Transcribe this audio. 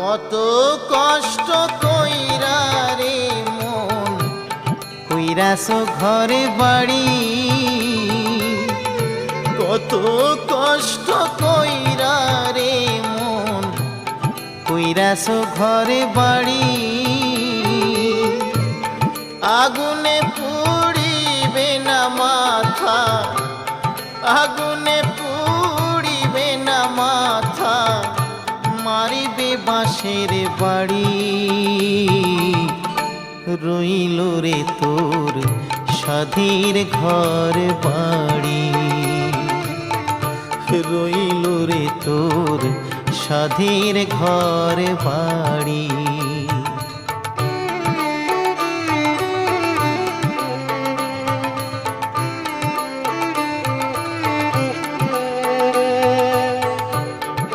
কত কষ্ট কইরা রে মন কইরাছো ঘরে বাড়ি, কত কষ্ট কইরা রে মন কইরাছো ঘরে বাড়ি। আগুনে পুড়িবে না মাথা, আগুনে পুড়িবে না মাথা, মারিবে বাঁশের বাড়ি। রইল রে তোর সাধীর ঘর বাড়ি, রইল রে তোর সাধীর ঘর বাড়ি।